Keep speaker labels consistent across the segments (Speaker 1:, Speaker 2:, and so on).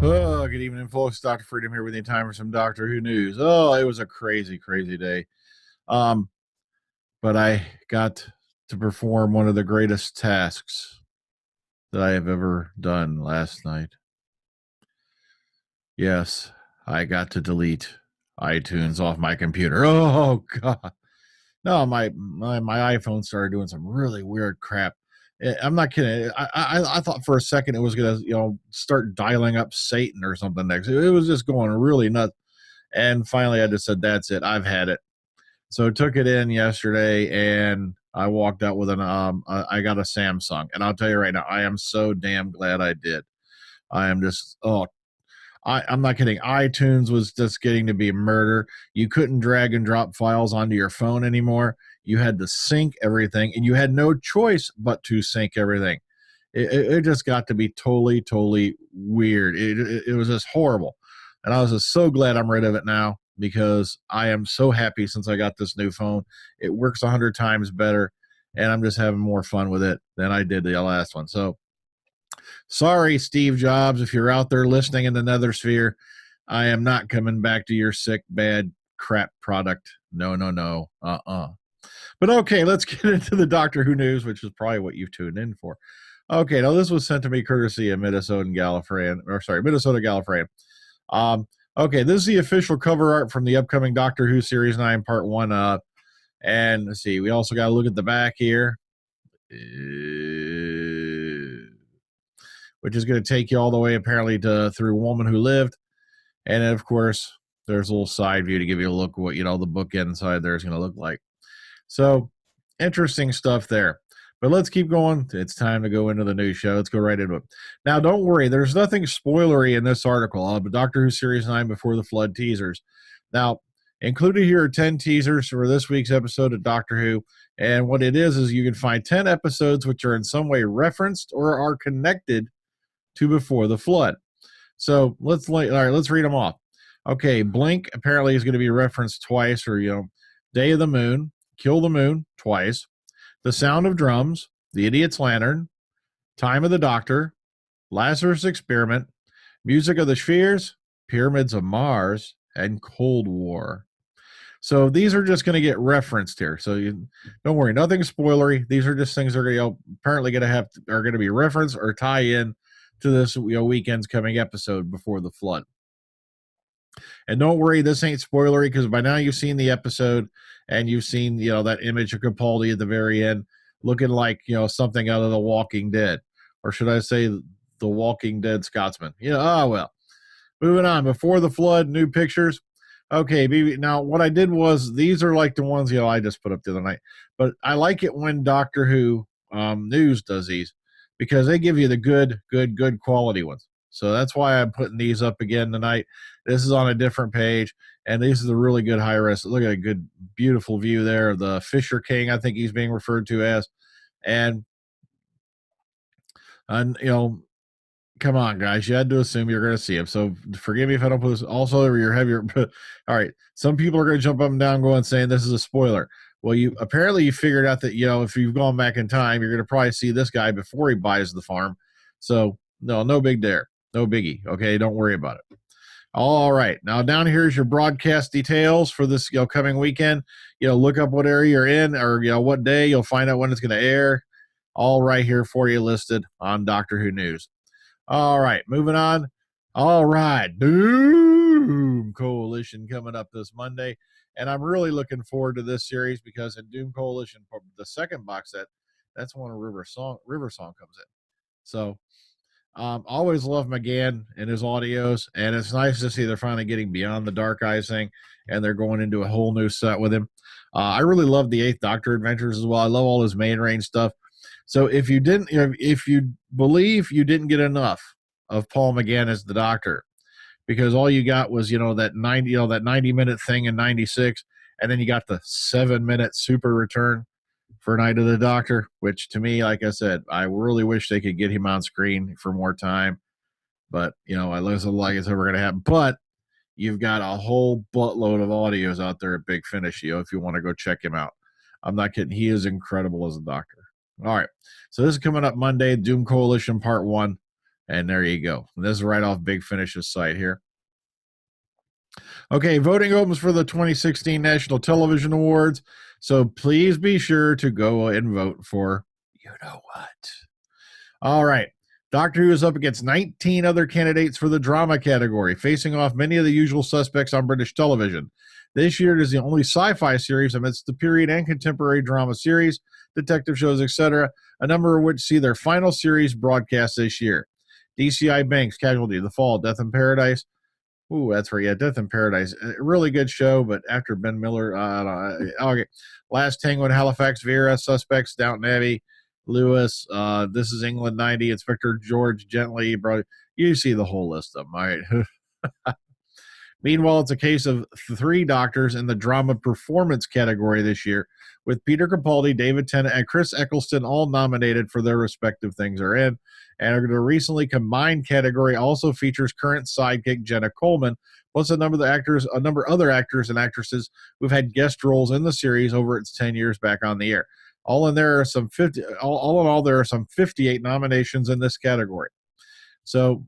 Speaker 1: Oh, good evening, folks. Dr. Freedom here with you. Time for some Doctor Who news. Oh, it was a crazy, crazy day. Um, but I got to perform one of the greatest tasks that I have ever done last night. Yes, I got to delete iTunes off my computer. Oh God. No, my iPhone started doing some really weird crap. I'm not kidding. I thought for a second it was gonna start dialing up Satan or something next. It was just going really nuts. And finally, I just said, "That's it. I've had it." So took it in yesterday, and I walked out with I got a Samsung, and I'll tell you right now, I am so damn glad I did. I am just I'm not kidding. iTunes was just getting to be murder. You couldn't drag and drop files onto your phone anymore. You had to sync everything, and you had no choice but to sync everything. It just got to be totally, totally weird. It was just horrible. And I was just so glad I'm rid of it now because I am so happy since I got this new phone. It works 100 times better, and I'm just having more fun with it than I did the last one. So sorry, Steve Jobs, if you're out there listening in the nether sphere, I am not coming back to your sick, bad, crap product. No, no, no. But okay, let's get into the Doctor Who news, which is probably what you've tuned in for. Okay, now this was sent to me courtesy of Minnesota Gallifrey. Okay, this is the official cover art from the upcoming Doctor Who Series 9 Part 1. And let's see, we also got to look at the back here, which is going to take you all the way apparently to through Woman Who Lived. And then, of course, there's a little side view to give you a look at what, the book inside there is going to look like. So, interesting stuff there. But let's keep going. It's time to go into the news show. Let's go right into it. Now, don't worry. There's nothing spoilery in this article. But Doctor Who Series 9 Before the Flood teasers. Now, included here are 10 teasers for this week's episode of Doctor Who. And what it is you can find 10 episodes which are in some way referenced or are connected to Before the Flood. So let's read them off. Okay, Blink apparently is going to be referenced twice, or Day of the Moon, Kill the Moon twice, The Sound of Drums, The Idiot's Lantern, Time of the Doctor, Lazarus Experiment, Music of the Spheres, Pyramids of Mars, and Cold War. So these are just going to get referenced here. So don't worry, nothing spoilery. These are just things that are apparently going to be referenced or tie in to this weekend's coming episode Before the Flood. And don't worry, this ain't spoilery because by now you've seen the episode and you've seen that image of Capaldi at the very end looking like something out of The Walking Dead, or should I say The Walking Dead Scotsman. Well. Moving on, Before the Flood, new pictures. Okay, now what I did was these are like the ones I just put up the other night, but I like it when Doctor Who News does these because they give you the good quality ones. So that's why I'm putting these up again tonight. This is on a different page, and these are the really good high res. Look at a good, beautiful view there of the Fisher King. I think he's being referred to as, and come on, guys. You had to assume you're going to see him. So forgive me if I don't put this. Also, you're heavier. All right. Some people are going to jump up and down going saying this is a spoiler. Well, you figured out that, if you've gone back in time, you're going to probably see this guy before he buys the farm. So, no big there. No biggie. Okay. Don't worry about it. All right. Now, down here is your broadcast details for this coming weekend. Look up what area you're in or, what day. You'll find out when it's going to air. All right here for you listed on Doctor Who News. All right, moving on. All right, Doom Coalition coming up this Monday, and I'm really looking forward to this series because in Doom Coalition, the second box set, that's when River Song comes in. So, always love McGann and his audios, and it's nice to see they're finally getting beyond the Dark Eyes thing, and they're going into a whole new set with him. I really love the Eighth Doctor adventures as well. I love all his main range stuff. So if you believe you didn't get enough of Paul McGann as the Doctor, because all you got was that 90-minute thing in '96, and then you got the 7-minute super return for Night of the Doctor, which to me, like I said, I really wish they could get him on screen for more time. But I listen like it's ever going to happen. But you've got a whole buttload of audios out there at Big Finish, if you want to go check him out. I'm not kidding. He is incredible as a Doctor. All right. So this is coming up Monday, Doom Coalition Part 1. And there you go. This is right off Big Finish's site here. Okay, voting opens for the 2016 National Television Awards. So please be sure to go and vote for you know what. All right. Doctor Who is up against 19 other candidates for the drama category, facing off many of the usual suspects on British television. This year, it is the only sci-fi series amidst the period and contemporary drama series, detective shows, etc., a number of which see their final series broadcast this year. DCI Banks, Casualty, The Fall, Death in Paradise. Ooh, that's right. Yeah, Death in Paradise. A really good show, but after Ben Miller, okay. Last Tango in Halifax, Vera, Suspects, Downton Abbey, Lewis, This is England 90, Inspector George Gently, bro. You see the whole list of them, all right? Meanwhile, it's a case of 3 doctors in the drama performance category this year, with Peter Capaldi, David Tennant, and Chris Eccleston all nominated for their respective things they're in. And the recently combined category also features current sidekick Jenna Coleman, plus a number of other actors and actresses who've had guest roles in the series over its 10 years back on the air. All in all, there are some 58 nominations in this category. So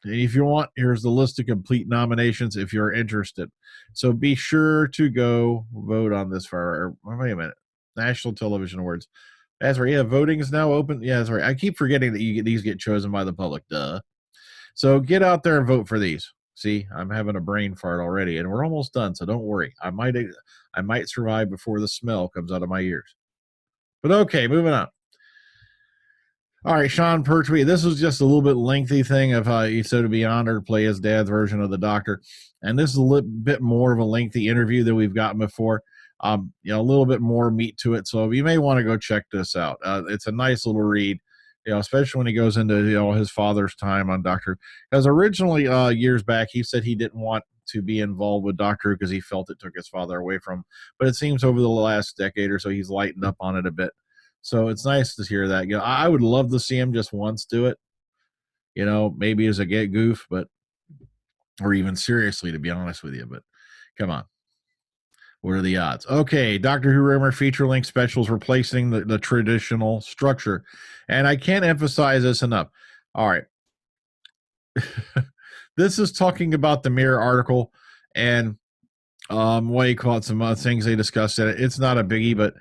Speaker 1: if you want, here's the list of complete nominations if you're interested. So be sure to go vote on this for, wait a minute, National Television Awards. That's right. Yeah, voting is now open. Yeah, that's right. I keep forgetting that these get chosen by the public. Duh. So get out there and vote for these. See, I'm having a brain fart already, and we're almost done. So don't worry. I might survive before the smell comes out of my ears. But okay, moving on. All right, Sean Pertwee. This was just a little bit lengthy thing of how he said to be honored to play his dad's version of the Doctor, and this is a little bit more of a lengthy interview than we've gotten before. A little bit more meat to it, so you may want to go check this out. It's a nice little read, especially when he goes into his father's time on Doctor. Because originally, years back, he said he didn't want to be involved with Doctor because he felt it took his father away from him. But it seems over the last decade or so, he's lightened up on it a bit. So it's nice to hear that. I would love to see him just once do it. Maybe as a get goof, or even seriously, to be honest with you. But come on. What are the odds? Okay, Doctor Who Rumour feature-length specials replacing the traditional structure. And I can't emphasize this enough. All right. This is talking about the Mirror article and what do you call it, some things they discussed in it. It's not a biggie, but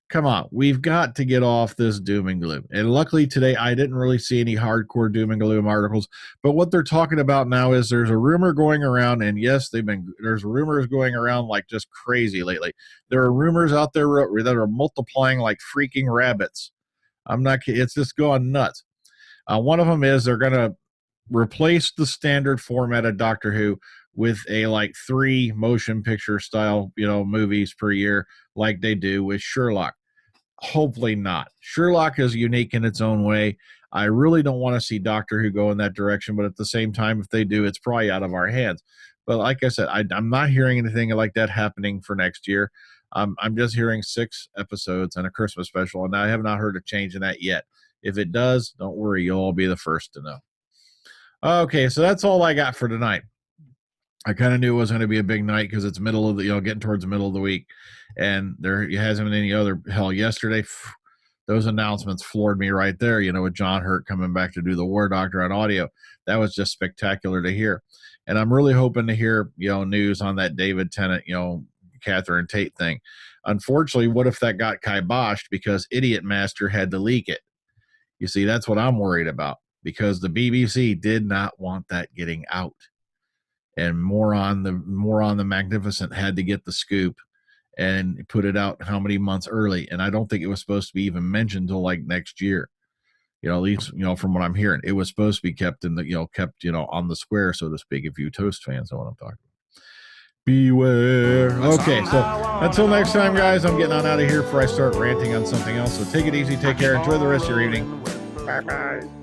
Speaker 1: come on, we've got to get off this doom and gloom. And luckily today, I didn't really see any hardcore doom and gloom articles. But what they're talking about now is there's a rumor going around, and yes, there's rumors going around like just crazy lately. There are rumors out there that are multiplying like freaking rabbits. I'm not kidding. It's just going nuts. One of them is they're going to replace the standard format of Doctor Who with a 3 motion picture style, movies per year like they do with Sherlock. Hopefully not. Sherlock is unique in its own way. I really don't want to see Doctor Who go in that direction, but at the same time, if they do, it's probably out of our hands. But like I said, I'm not hearing anything like that happening for next year. I'm just hearing 6 episodes and a Christmas special, and I have not heard a change in that yet. If it does, don't worry, you'll all be the first to know. Okay, so that's all I got for tonight. I kind of knew it was going to be a big night because it's middle of the, getting towards the middle of the week, and there hasn't been any other. Hell, yesterday, those announcements floored me right there. With John Hurt coming back to do the War Doctor on audio, that was just spectacular to hear. And I'm really hoping to hear, news on that David Tennant, Catherine Tate thing. Unfortunately, what if that got kiboshed because Idiot Master had to leak it? You see, that's what I'm worried about because the BBC did not want that getting out. And more on the Magnificent had to get the scoop and put it out how many months early. And I don't think it was supposed to be even mentioned until next year. At least, from what I'm hearing, it was supposed to be kept on the square, so to speak, if you Toast fans know what I'm talking about. Beware. Okay, so until next time, guys, I'm getting on out of here before I start ranting on something else. So take it easy, take care, enjoy the rest of your evening. Bye-bye.